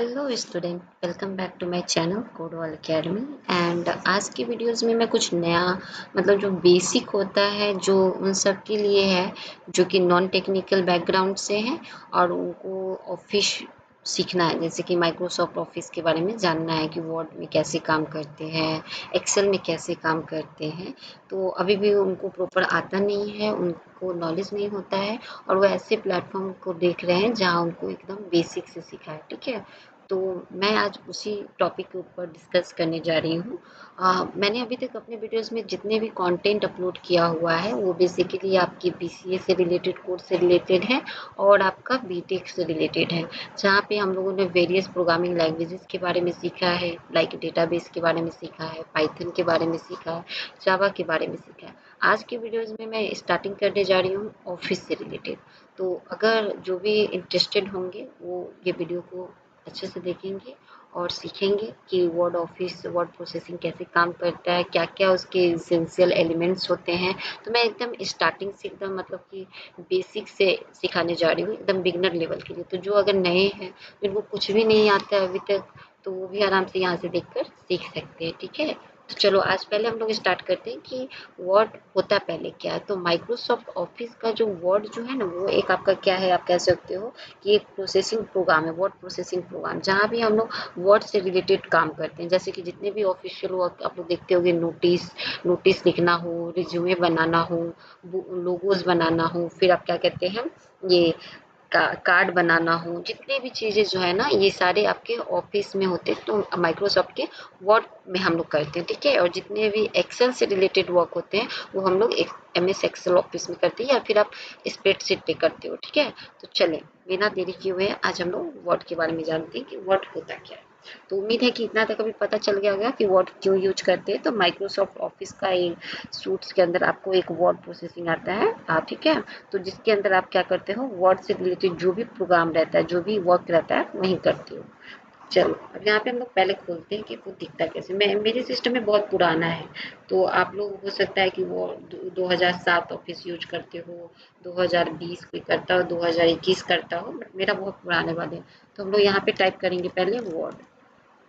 Hello student, welcome back to my channel Kodwal academy. And आज की videos में मैं कुछ नया जो बेसिक होता है जो उन सब के लिए है जो कि नॉन टेक्निकल बैकग्राउंड से हैं और उनको ऑफिस सीखना है, जैसे कि माइक्रोसॉफ्ट ऑफिस के बारे में जानना है कि वर्ड में कैसे काम करते हैं, एक्सेल में कैसे काम करते हैं। तो अभी भी उनको प्रॉपर आता नहीं है, उनको नॉलेज नहीं होता है और वो ऐसे प्लेटफॉर्म को देख रहे हैं जहाँ उनको एकदम बेसिक से सीखा है। ठीक है, तो मैं आज उसी टॉपिक के ऊपर डिस्कस करने जा रही हूँ। मैंने अभी तक अपने वीडियोस में जितने भी कंटेंट अपलोड किया हुआ है वो बेसिकली आपकी बीसीए से रिलेटेड, कोर्स से रिलेटेड है और आपका बीटेक से रिलेटेड है, जहाँ पे हम लोगों ने वेरियस प्रोग्रामिंग लैंग्वेजेस के बारे में सीखा है, लाइक डेटाबेस के बारे में सीखा है, पाइथन के बारे में सीखा है, जावा के बारे में सीखा है। आज के वीडियोस में मैं स्टार्टिंग करने जा रही हूँ ऑफिस से रिलेटेड। तो अगर जो भी इंटरेस्टेड होंगे वो ये वीडियो को अच्छे से देखेंगे और सीखेंगे कि वर्ड ऑफिस, वर्ड प्रोसेसिंग कैसे काम करता है, क्या-क्या उसके एसेंशियल एलिमेंट्स होते हैं। तो मैं एकदम स्टार्टिंग से एकदम कि बेसिक से सिखाने जा रही हूँ, एकदम बिगिनर लेवल के लिए। तो जो अगर नए हैं, जिनको कुछ भी नहीं आता है अभी तक, तो वो भी आराम से यहाँ से देखकर सीख सकते हैं। ठीक है? तो चलो आज पहले हम लोग स्टार्ट करते हैं कि वर्ड होता पहले क्या है। तो माइक्रोसॉफ्ट ऑफिस का जो वर्ड जो है ना, वो एक आपका क्या है, आप कह सकते हो कि एक प्रोसेसिंग प्रोग्राम है, वर्ड प्रोसेसिंग प्रोग्राम, जहाँ भी हम लोग वर्ड से रिलेटेड काम करते हैं। जैसे कि जितने भी ऑफिशियल वर्क आप लोग देखते होंगे, नोटिस नोटिस लिखना हो, रिज्यूमे बनाना हो, लोगोज बनाना हो, फिर आप क्या कहते हैं, ये कार्ड बनाना हो, जितनी भी चीज़ें जो है ना, ये सारे आपके ऑफिस में होते हैं। तो माइक्रोसॉफ्ट के वर्ड में हम लोग करते हैं। ठीक है, और जितने भी एक्सेल से रिलेटेड वर्क होते हैं वो हम लोग एमएस एक्सेल ऑफिस में करते हैं या फिर आप स्प्रेडशीट पे करते हो। ठीक है, तो चलें बिना देरी किए हुए आज हम लोग वर्ड के बारे में जानते हैं कि वर्ड होता क्या है। तो उम्मीद है कि इतना तक अभी पता चल गया होगा कि वर्ड क्यों यूज करते हैं। तो माइक्रोसॉफ्ट ऑफिस का एक सूट्स के अंदर आपको एक वर्ड प्रोसेसिंग आता है। ठीक है, तो जिसके अंदर आप क्या करते हो, वर्ड से रिलेटेड जो भी प्रोग्राम रहता है, जो भी वर्क रहता है, वही करते हो। चलो अब यहाँ पे हम लोग पहले खोलते हैं कि वो दिखता कैसे। मैं मेरे सिस्टम में बहुत पुराना है, तो आप लोग हो सकता है कि वो 2007 ऑफिस यूज करते हो, 2020 कोई करता हो, 2021 करता हो, बट मेरा बहुत पुराने वाले हैं। तो हम लोग यहाँ पे टाइप करेंगे पहले वर्ड।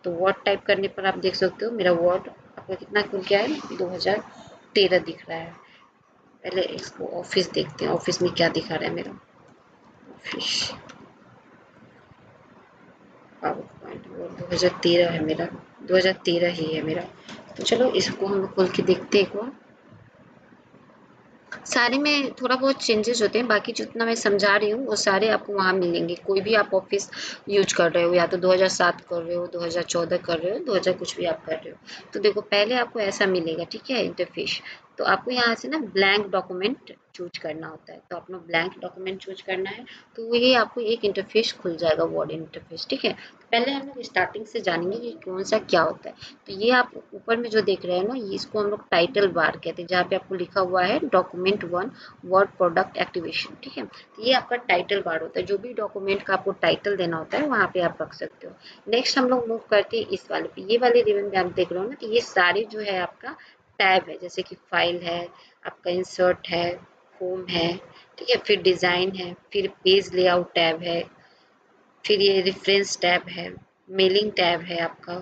तो वर्ड टाइप करने पर आप देख सकते हो मेरा वर्ड आपका कितना खुल गया है, 2013 दिख रहा है। पहले इसको ऑफिस देखते हैं, ऑफिस में क्या दिखा रहा है मेरा ऑफिस। पावर पॉइंट वो 2013 है मेरा, 2013 ही है मेरा। तो चलो इसको हम खोल के देखते हैं एक बार। सारे में थोड़ा बहुत चेंजेस होते हैं, बाकी जितना मैं समझा रही हूँ वो सारे आपको वहाँ मिलेंगे। कोई भी आप ऑफिस यूज कर रहे हो, या तो 2007 कर रहे हो, 2014 कर रहे हो, 2000 कुछ भी आप कर रहे हो, तो देखो पहले आपको ऐसा मिलेगा। ठीक है, इंटरफेस। तो आपको यहाँ से ना ब्लैंक डॉक्यूमेंट चूज करना होता है। तो अपना ब्लैंक डॉक्यूमेंट चूज करना है, तो ये आपको एक इंटरफेस खुल जाएगा, वर्ड इंटरफेस। ठीक है, तो पहले हम लोग स्टार्टिंग से जानेंगे कि कौन सा क्या होता है। तो ये आप ऊपर में जो देख रहे हैं ना, ये इसको हम लोग टाइटल बार कहते हैं, जहाँ पे आपको लिखा हुआ है डॉक्यूमेंट 1 वर्ड प्रोडक्ट एक्टिवेशन। ठीक है, तो ये आपका टाइटल बार होता है। जो भी डॉक्यूमेंट का आपको टाइटल देना होता है वहाँ पे आप रख सकते हो। नेक्स्ट हम लोग मूव करते हैं इस वाले पे। ये वाले रिबन में आप देख रहे हो ना, कि ये सारे जो है आपका टैब है, जैसे कि फाइल है, आपका इंसर्ट है, होम है, ठीक है, फिर डिज़ाइन है, फिर पेज लेआउट टैब है, फिर ये रेफरेंस टैब है, मेलिंग टैब है, आपका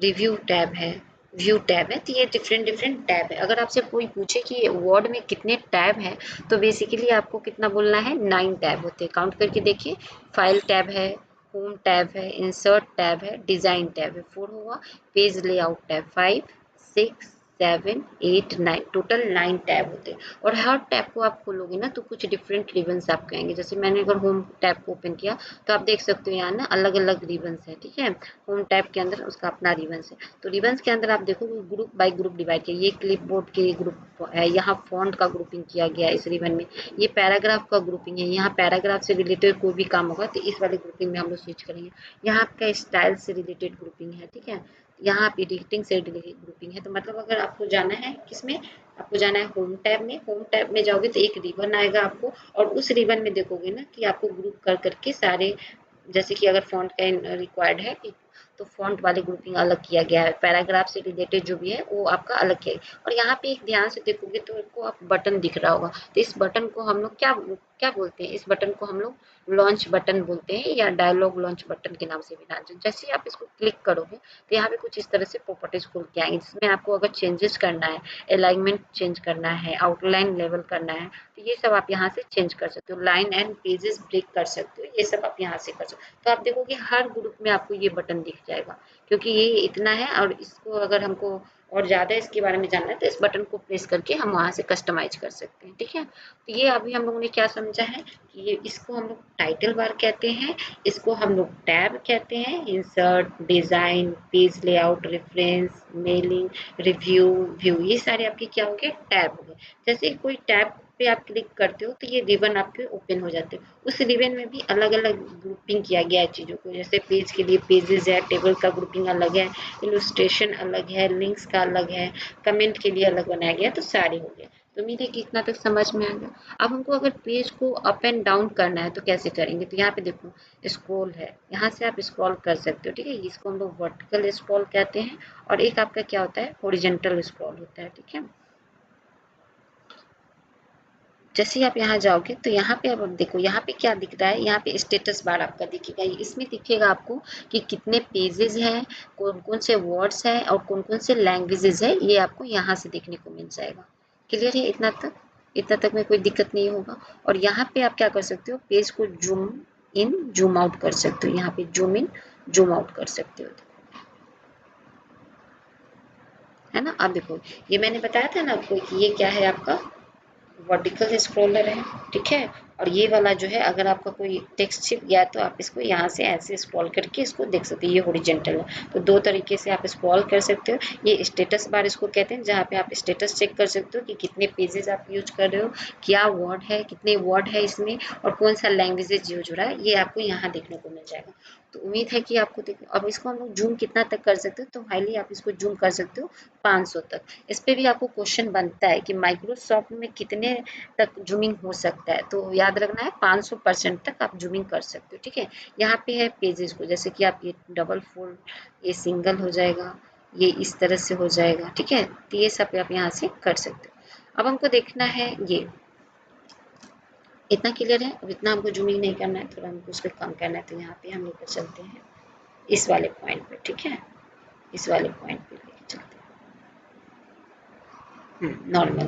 रिव्यू टैब है, व्यू टैब है। तो ये डिफरेंट डिफरेंट टैब है। अगर आपसे कोई पूछे कि वर्ड में कितने टैब हैं, तो बेसिकली आपको कितना बोलना है, 9 टैब होते हैं। काउंट करके देखिए, फाइल टैब है, होम टैब है, इंसर्ट टैब है, डिज़ाइन टैब है 4 हुआ, page layout tab 5, 6, 7, 8, 9, total 9 tab होते हैं। और हर टैब को आप खोलोगे ना तो कुछ डिफरेंट रिबन्स आपके आएंगे। जैसे मैंने अगर होम टैब को ओपन किया तो आप देख सकते हो यहाँ ना अलग अलग रिबन्स है। ठीक है, होम टैब के अंदर उसका अपना रिबन्स है। तो रिबन्स के अंदर आप देखो ग्रुप बाय ग्रुप डिवाइड किया। ये क्लिपबोर्ड के ग्रुप है, यहाँ फॉन्ट का ग्रुपिंग किया गया है इस रिबन में। ये पैराग्राफ का ग्रुपिंग है, यहाँ पैराग्राफ से रिलेटेड कोई भी काम होगा तो इस वाले ग्रुपिंग में हम लोग स्विच करेंगे। यहाँ आपका स्टाइल से रिलेटेड ग्रुपिंग है। ठीक है, यहाँ आप एडिटिंग से रिलेटेड ग्रुपिंग है। तो मतलब अगर आपको जाना है किसमें, आपको जाना है होम टैब में। होम टैब में जाओगे तो एक रिबन आएगा आपको, और उस रिबन में देखोगे ना कि आपको ग्रुप कर करके सारे, जैसे कि अगर फॉन्ट का रिक्वायर्ड है तो फॉन्ट वाले ग्रुपिंग अलग किया गया है, पैराग्राफ से रिलेटेड जो भी है वो आपका अलग किया है। और यहाँ पे एक ध्यान से देखोगे तो आपको आप बटन दिख रहा होगा, तो इस बटन को हम लोग क्या क्या बोलते हैं, इस बटन को हम लोग लॉन्च बटन बोलते हैं या डायलॉग लॉन्च बटन के नाम से भी जाना जाता है। जैसे ही आप इसको क्लिक करोगे तो यहाँ पे कुछ इस तरह से प्रॉपर्टीज खुल के आएंगे, जिसमें आपको अगर चेंजेस करना है, अलाइनमेंट चेंज करना है, आउटलाइन लेवल करना है, तो ये सब आप यहाँ से चेंज कर सकते हो। लाइन एंड पेजेस ब्रेक कर सकते हो, ये सब आप यहाँ से कर सकते हो। तो आप देखोगे हर ग्रुप में आपको ये बटन दिख जाएगा, क्योंकि ये इतना है। और इसको अगर हमको और ज़्यादा इसके बारे में जानना है तो इस बटन को प्रेस करके हम वहाँ से कस्टमाइज कर सकते हैं, ठीक है। तो ये अभी हम लोगों ने क्या समझा है कि ये इसको हम लोग टाइटल बार कहते हैं, इसको हम लोग टैब कहते हैं, insert, design, page layout, reference, mailing, review, view, ये सारे आपके क्या हो गए, टैब हो गए। जैसे कोई टैब पे आप क्लिक करते हो तो ये रिबन आपके ओपन हो जाते हैं। उस रिबन में भी अलग अलग ग्रुपिंग किया गया है चीज़ों को, जैसे पेज के लिए पेजेस है, टेबल का ग्रुपिंग अलग है, इलस्ट्रेशन अलग है, लिंक्स का अलग है, कमेंट के लिए अलग बनाया गया, तो सारे हो गए। तो उम्मीद है कि इतना तक समझ में आ गया। अब हमको अगर पेज को अप एंड डाउन करना है तो कैसे करेंगे, तो यहाँ पे देखो स्क्रॉल है, यहाँ से आप स्क्रॉल कर सकते हो, ठीक है। इसको हम लोग वर्टिकल स्क्रॉल कहते हैं, और एक आपका क्या होता है, हॉरिजॉन्टल स्क्रॉल होता है, ठीक है। जैसे ही आप यहाँ जाओगे तो यहाँ पे अब देखो, यहाँ पे क्या दिख रहा है, यहाँ पे स्टेटस बार आपका दिखेगा। इसमें दिखेगा आपको कि कितने पेजेस हैं, कौन कौन से वर्ड्स हैं और कौन कौन से लैंग्वेजेस है, ये आपको यहाँ से देखने को मिल जाएगा। क्लियर है इतना तक? इतना तक में कोई दिक्कत नहीं होगा। और यहाँ पे आप क्या कर सकते हो, पेज को जूम इन जूम आउट कर सकते हो, यहाँ पे जूम इन जूम आउट कर सकते हो, है ना। अब देखो ये मैंने बताया था ना आपको कि ये क्या है, आपका वर्टिकल स्क्रॉलर है, ठीक है। और ये वाला जो है, अगर आपका कोई टेक्स्ट छिप गया तो आप इसको यहाँ से ऐसे स्क्रॉल करके इसको देख सकते हो, ये हॉरिजॉन्टल है। तो दो तरीके से आप स्क्रॉल कर सकते हो। ये स्टेटस बार इसको कहते हैं, जहाँ पे आप स्टेटस चेक कर सकते हो कि कितने पेजेस आप यूज कर रहे हो, क्या वर्ड है, कितने वर्ड है इसमें, और कौन सा लैंग्वेजेज यूज हो रहा है, ये आपको यहाँ देखने को मिल जाएगा। तो उम्मीद है कि आपको अब इसको हम लोग जूम कितना तक कर सकते हो, तो हाईली आप इसको जूम कर सकते हो 500 तक। इस पे भी आपको क्वेश्चन बनता है कि माइक्रोसॉफ्ट में कितने तक जूमिंग हो सकता है, तो याद रखना है 500% तक आप जूमिंग कर सकते हो, ठीक है। यहाँ पे है पेजेस को, जैसे कि आप ये डबल फोल्ड, ये सिंगल हो जाएगा, ये इस तरह से हो जाएगा, ठीक है। तो ये सब आप यहाँ से कर सकते हो। अब हमको देखना है, ये इतना क्लियर है। अब इतना हमको जूमिंग नहीं करना है, थोड़ा हमको उसको कम करना है, तो यहाँ पे हम लेकर चलते हैं इस वाले पॉइंट पे, ठीक है। इस वाले पॉइंट पे लेके चलते हैं नॉर्मल।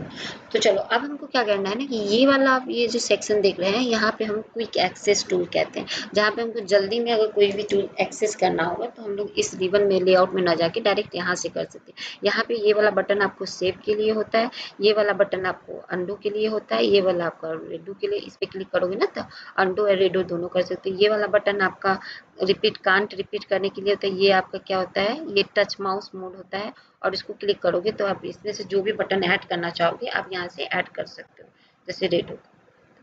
तो चलो अब हमको क्या करना है ना, कि ये वाला आप ये जो सेक्शन देख रहे हैं, यहाँ पे हम क्विक एक्सेस टूल कहते हैं, जहाँ पे हमको जल्दी में अगर कोई भी टूल एक्सेस करना होगा तो हम लोग इस रिबन में लेआउट में ना जाके डायरेक्ट यहाँ से कर सकते हैं। यहाँ पे ये वाला बटन आपको सेव के लिए होता है, ये वाला बटन आपको अंडू के लिए होता है, ये वाला आपका रेडो के लिए। इस पर क्लिक करोगे ना तो अंडू और रेडो दोनों कर सकते हो। ये वाला बटन आपका रिपीट कांट रिपीट करने के लिए होता है। ये आपका क्या होता है, ये टच माउस मोड होता है, और इसको क्लिक करोगे तो आप इसमें से जो भी बटन ऐड करना चाहोगे आप यहाँ से ऐड कर सकते हो। जैसे रेडो,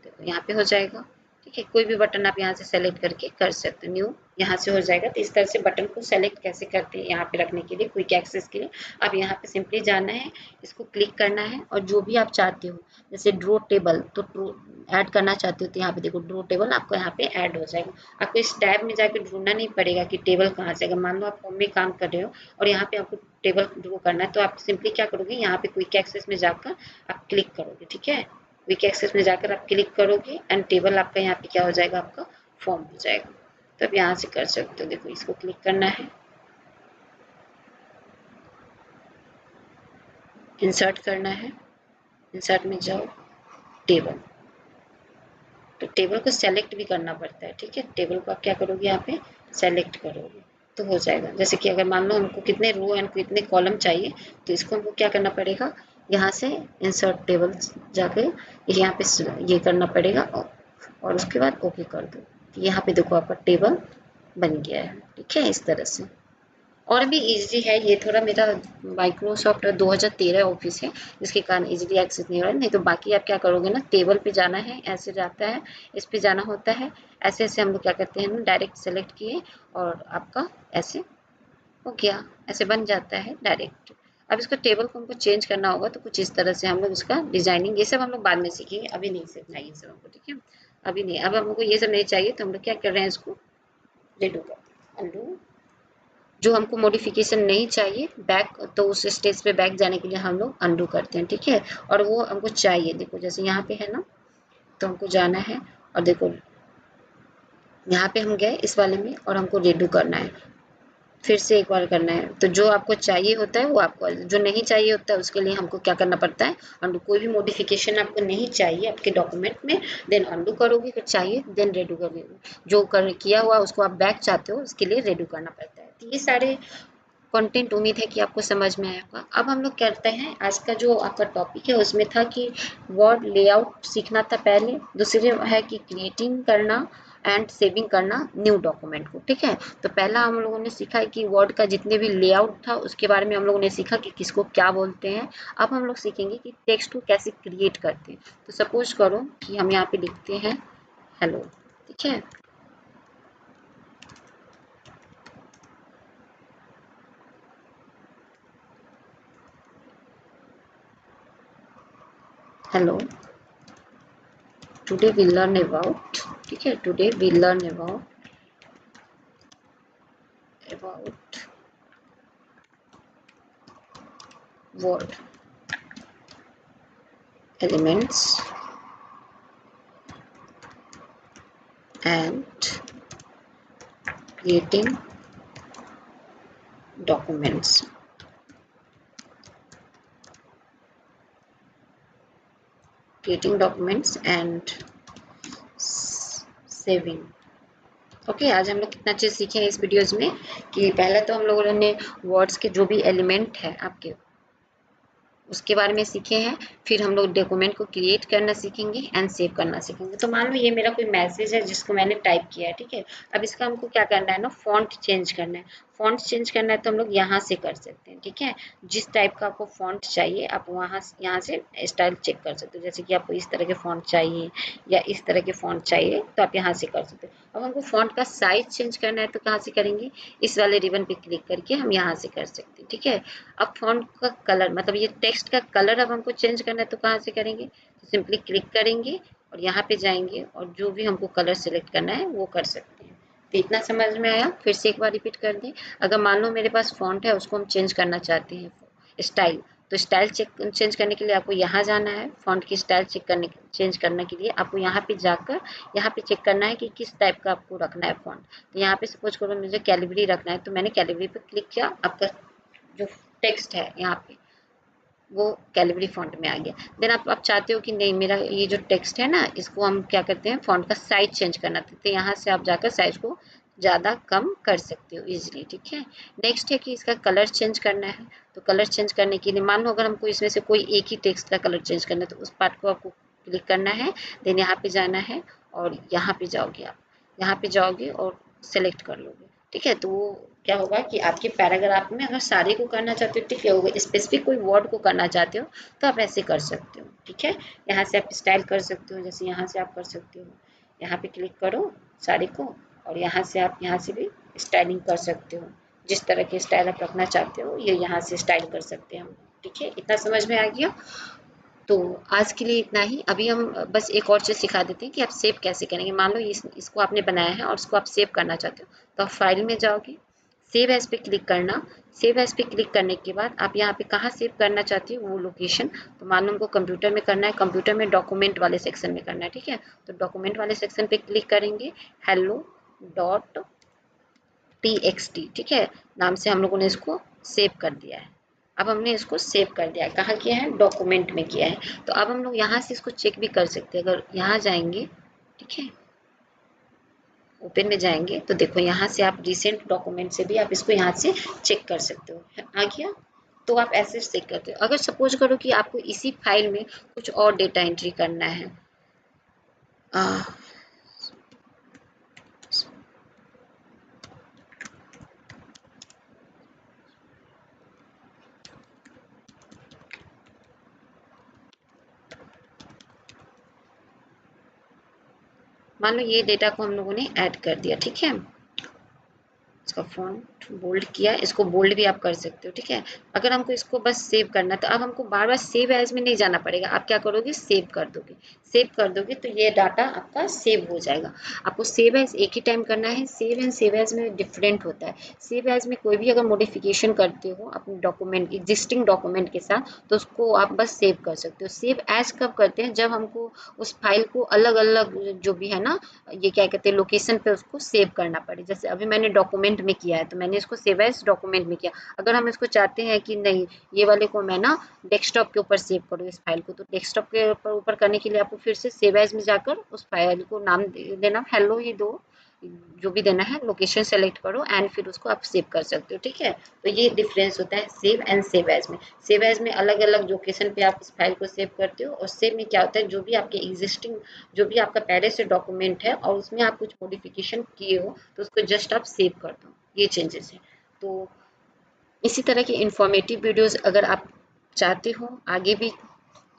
देखो यहाँ पे हो जाएगा, ठीक है। कोई भी बटन आप यहाँ से सेलेक्ट करके कर सकते हो, न्यू यहाँ से हो जाएगा। तो इस तरह से बटन को सेलेक्ट कैसे करते हैं यहाँ पे रखने के लिए, क्विक एक्सेस के लिए आप यहाँ पे सिंपली जाना है, इसको क्लिक करना है, और जो भी आप चाहते हो, जैसे ड्रो टेबल तो ऐड करना चाहते हो तो यहाँ पे देखो ड्रो टेबल आपको यहाँ पे ऐड हो जाएगा। आपको इस टैब में जाकर ढूंढना नहीं पड़ेगा कि टेबल कहाँ से। अगर मान लो आप होम में काम कर रहे हो और यहाँ पे आपको टेबल ड्रो करना है, तो आप सिंपली क्या करोगे, यहाँ पे क्विक एक्सेस में जाकर आप क्लिक करोगे, ठीक है। क्विक एक्सेस में जाकर आप क्लिक करोगे एंड टेबल आपका यहाँ पे क्या हो जाएगा, आपका फॉर्म हो जाएगा। तो आप यहाँ से कर सकते हो। देखो इसको क्लिक करना है, इंसर्ट करना है, इंसर्ट में जाओ, टेबल, तो टेबल को सेलेक्ट भी करना पड़ता है, ठीक है। टेबल को आप क्या करोगे, यहाँ पे सेलेक्ट करोगे तो हो जाएगा। जैसे कि अगर मान लो हमको कितने रो एंड कितने कॉलम चाहिए, तो इसको हमको क्या करना पड़ेगा, यहाँ से इंसर्ट टेबल जाकर यहाँ पे ये करना पड़ेगा, और उसके बाद ओके कर दो। तो यहाँ पे देखो आपका टेबल बन गया है, ठीक है, इस तरह से। और भी इजी है ये, थोड़ा मेरा माइक्रोसॉफ्ट 2013 ऑफिस है, जिसके कारण इजीली एक्सेस नहीं हो रहा है। नहीं तो बाकी आप क्या करोगे ना, टेबल पे जाना है, ऐसे जाता है, इस पे जाना होता है, ऐसे ऐसे हम लोग क्या करते हैं ना, डायरेक्ट सेलेक्ट किए और आपका ऐसे हो गया, ऐसे बन जाता है डायरेक्ट। अब इसको टेबल को हमको चेंज करना होगा तो कुछ इस तरह से हम लोग इसका डिजाइनिंग, ये सब हम लोग बाद में सीखेंगे, अभी नहीं सीखना है ये सब हमको, ठीक है। अभी नहीं, अब हमको ये सब नहीं चाहिए, तो हम लोग क्या कर रहे हैं, इसको रेडो कर अंडू। जो हमको मॉडिफिकेशन नहीं चाहिए बैक, तो उस स्टेज पे बैक जाने के लिए हम लोग अंडू करते हैं, ठीक है। और वो हमको चाहिए, देखो जैसे यहाँ पे है ना, तो हमको जाना है और देखो यहाँ पे हम गए इस वाले में और हमको रेडू करना है, फिर से एक बार करना है। तो जो आपको चाहिए होता है वो आपको, जो नहीं चाहिए होता है उसके लिए हमको क्या करना पड़ता है, अंडू। कोई भी मॉडिफिकेशन आपको नहीं चाहिए आपके डॉक्यूमेंट में, देन अंडू करोगे, फिर चाहिए देन रेडू करोगे। जो कर किया हुआ उसको आप बैक चाहते हो उसके लिए रेडू करना पड़ता है। तो ये सारे कंटेंट उम्मीद है कि आपको समझ में आया होगा। अब हम लोग करते हैं, आज का जो आपका टॉपिक है उसमें था कि वर्ड लेआउट सीखना था पहले, दूसरे है कि क्रिएटिंग करना एंड सेविंग करना न्यू डॉक्यूमेंट को, ठीक है। तो पहला हम लोगों ने सीखा है कि वर्ड का जितने भी लेआउट था उसके बारे में हम लोगों ने सीखा कि किसको क्या बोलते हैं। अब हम लोग सीखेंगे कि टेक्स्ट को कैसे क्रिएट करते हैं। तो सपोज करो कि हम यहाँ पे लिखते हैं हेलो, ठीक है। Hello, today we learn about, ठीक है, today we learn about word elements and creating documents, and saving। Okay, आज हम लोग कितना चीज़ सीखे हैं इस वीडियोज़ में कि पहले तो हम लोगों ने वर्ड्स के जो भी एलिमेंट है आपके उसके बारे में सीखे हैं। फिर हम लोग डॉक्यूमेंट को क्रिएट करना सीखेंगे एंड सेव करना सीखेंगे। तो मान लो ये मेरा कोई मैसेज है जिसको मैंने टाइप किया है, ठीक है। अब इसका हमको क्या करना है ना, फॉन्ट चेंज करना है। फॉन्ट चेंज करना है तो हम लोग यहाँ से कर सकते हैं, ठीक है। जिस टाइप का आपको फॉन्ट चाहिए आप वहाँ यहाँ से स्टाइल चेक कर सकते हो। जैसे कि आपको इस तरह के फॉन्ट चाहिए या इस तरह के फॉन्ट चाहिए तो आप यहाँ से कर सकते हो। अब हमको फॉन्ट का साइज चेंज करना है तो कहाँ से करेंगे, इस वाले रिबन पे क्लिक करके हम यहाँ से कर सकते हैं, ठीक है। अब फॉन्ट का कलर, मतलब ये टेक्स्ट का कलर अब हमको चेंज करना है तो कहाँ से करेंगे, तो सिंपली क्लिक करेंगे और यहाँ पे जाएंगे और जो भी हमको कलर सेलेक्ट करना है वो कर सकते हैं। तो इतना समझ में आया, फिर से एक बार रिपीट कर दें। अगर मान लो मेरे पास फॉन्ट है उसको हम चेंज करना चाहते हैं स्टाइल, तो स्टाइल चेंज करने के लिए आपको यहाँ जाना है। फॉन्ट की स्टाइल चेंज करने के लिए आपको यहाँ पे जाकर यहाँ पे चेक करना है कि किस टाइप का आपको रखना है फॉन्ट। तो यहाँ पे सपोज करो मुझे कैलिबरी रखना है तो मैंने कैलिबरी पे क्लिक किया, आपका जो टेक्स्ट है यहाँ पे वो कैलिबरी फॉन्ट में आ गया। देन आप चाहते हो कि नहीं मेरा ये जो टेक्स्ट है ना इसको हम क्या करते हैं, फॉन्ट का साइज चेंज करना था, तो यहाँ से आप जाकर साइज को ज़्यादा कम कर सकते हो इजीली, ठीक है। नेक्स्ट है कि इसका कलर चेंज करना है। तो कलर चेंज करने के लिए मान लो अगर हमको इसमें से कोई एक ही टेक्स्ट का कलर चेंज करना है तो उस पार्ट को आपको क्लिक करना है। देन यहाँ पे जाना है और यहाँ पे जाओगे, आप यहाँ पे जाओगे और सेलेक्ट कर लोगे, ठीक है। तो वो क्या होगा कि आपके पैराग्राफ में अगर सारे को करना चाहते हो, ठीक है, होगा स्पेसिफिक कोई वर्ड को करना चाहते हो तो आप ऐसे कर सकते हो, ठीक है। यहाँ से आप स्टाइल कर सकते हो, जैसे यहाँ से आप कर सकते हो, यहाँ पे क्लिक करो सारे को और यहाँ से आप यहाँ से भी स्टाइलिंग कर सकते हो। जिस तरह के स्टाइल आप रखना चाहते हो ये यहाँ से स्टाइल कर सकते हैं हम, ठीक है। इतना समझ में आ गया। तो आज के लिए इतना ही। अभी हम बस एक और चीज़ सिखा देते हैं कि आप सेव कैसे करेंगे। मान लो इसको आपने बनाया है और उसको आप सेव करना चाहते हो तो आप फाइल में जाओगे, सेव एज पे क्लिक करना। सेव एज पे क्लिक करने के बाद आप यहाँ पे कहाँ सेव करना चाहती हो वो लोकेशन, तो मान लो हमको कंप्यूटर में करना है, कंप्यूटर में डॉक्यूमेंट वाले सेक्शन में करना है, ठीक है। तो डॉक्यूमेंट वाले सेक्शन पे क्लिक करेंगे, हेलो डॉट txt, ठीक है, नाम से हम लोगों ने इसको सेव कर दिया है। अब हमने इसको सेव कर दिया है, कहाँ किया है, डॉक्यूमेंट में किया है। तो अब हम लोग यहाँ से इसको चेक भी कर सकते हैं। अगर यहाँ जाएंगे, ठीक है, ओपन में जाएंगे तो देखो यहाँ से आप रिसेंट डॉक्यूमेंट से भी आप इसको यहाँ से चेक कर सकते हो। आ गया, तो आप ऐसे चेक करते हो। अगर सपोज करो कि आपको इसी फाइल में कुछ और डेटा एंट्री करना है, मान लो ये डेटा को हम लोगों ने ऐड कर दिया, ठीक है। इसका फॉन्ट बोल्ड किया, इसको बोल्ड भी आप कर सकते हो, ठीक है। अगर हमको इसको बस सेव करना है तो अब हमको बार बार सेव एज में नहीं जाना पड़ेगा। आप क्या करोगे, सेव कर दोगे। सेव कर दोगे तो ये डाटा आपका सेव हो जाएगा। आपको सेव एज एक ही टाइम करना है। सेव एंड सेव एज में डिफरेंट होता है। सेव एज में कोई भी अगर मॉडिफिकेशन करते हो अपने डॉक्यूमेंट, एग्जिस्टिंग डॉक्यूमेंट के साथ, तो उसको आप बस सेव कर सकते हो। सेव एज कब करते हैं, जब हमको उस फाइल को अलग अलग जो भी है ना, ये क्या कहते हैं, लोकेशन पे उसको सेव करना पड़े। जैसे अभी मैंने डॉक्यूमेंट में किया है तो मैंने इसको सेव एज डॉक्यूमेंट में किया। अगर हम इसको चाहते हैं कि नहीं, ये वाले को मैं ना डेस्कटॉप के ऊपर सेव करूँ इस फाइल को, तो डेस्कटॉप के ऊपर करने के लिए आपको फिर से सेव एज में जाकर उस फाइल को नाम देना, हेलो ही दो, जो भी देना है, लोकेशन सेलेक्ट करो एंड फिर उसको आप सेव कर सकते हो, ठीक है। तो ये डिफरेंस होता है सेव एंड सेव एज में। सेव एज में अलग अलग लोकेशन पे आप उस फाइल को सेव करते हो, और सेव में क्या होता है, जो भी आपके एग्जिस्टिंग, जो भी आपका पहले से डॉक्यूमेंट है और उसमें आप कुछ मॉडिफिकेशन किए हो तो उसको जस्ट आप सेव कर दो। ये चेंजेस है। तो इसी तरह की इंफॉर्मेटिव वीडियोस अगर आप चाहते हो आगे भी,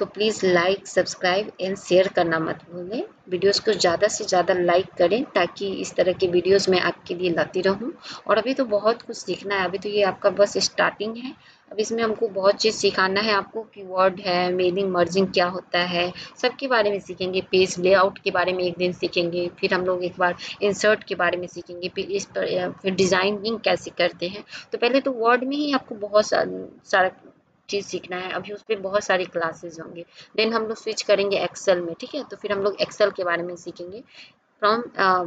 तो please like, subscribe and share करना मत भूलें। वीडियोस को ज़्यादा से ज़्यादा लाइक करें ताकि इस तरह के वीडियोस मैं आपके लिए लाती रहूं। और अभी तो बहुत कुछ सीखना है, अभी तो ये आपका बस स्टार्टिंग है। अब इसमें हमको बहुत चीज़ सिखाना है आपको, कीवर्ड है, मेलिंग मर्जिंग क्या होता है, सबके बारे में सीखेंगे। पेज लेआउट के बारे में एक दिन सीखेंगे, फिर हम लोग एक बार इंसर्ट के बारे में सीखेंगे, फिर इस पर फिर डिज़ाइनिंग कैसे करते हैं। तो पहले तो वर्ड में ही आपको बहुत सारा चीज़ सीखना है। अभी उस पे बहुत सारी क्लासेस होंगे। देन हम लोग स्विच करेंगे एक्सेल में, ठीक है। तो फिर हम लोग एक्सेल के बारे में सीखेंगे फ्रॉम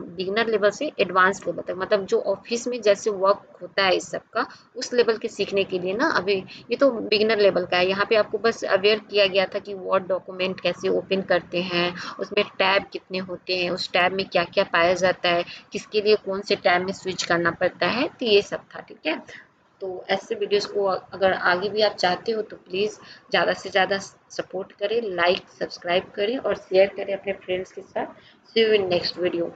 बिगिनर लेवल से एडवांस लेवल तक, मतलब जो ऑफिस में जैसे वर्क होता है इस सब का, उस लेवल के सीखने के लिए ना, अभी ये तो बिगिनर लेवल का है। यहाँ पे आपको बस अवेयर किया गया था कि वर्ड डॉक्यूमेंट कैसे ओपन करते हैं, उसमें टैब कितने होते हैं, उस टैब में क्या क्या पाया जाता है, किसके लिए कौन से टैब में स्विच करना पड़ता है, तो ये सब था, ठीक है। तो ऐसे वीडियोस को अगर आगे भी आप चाहते हो तो प्लीज़ ज़्यादा से ज़्यादा सपोर्ट करें, लाइक, सब्सक्राइब करें और शेयर करें अपने फ्रेंड्स के साथ। सी यू इन नेक्स्ट वीडियो।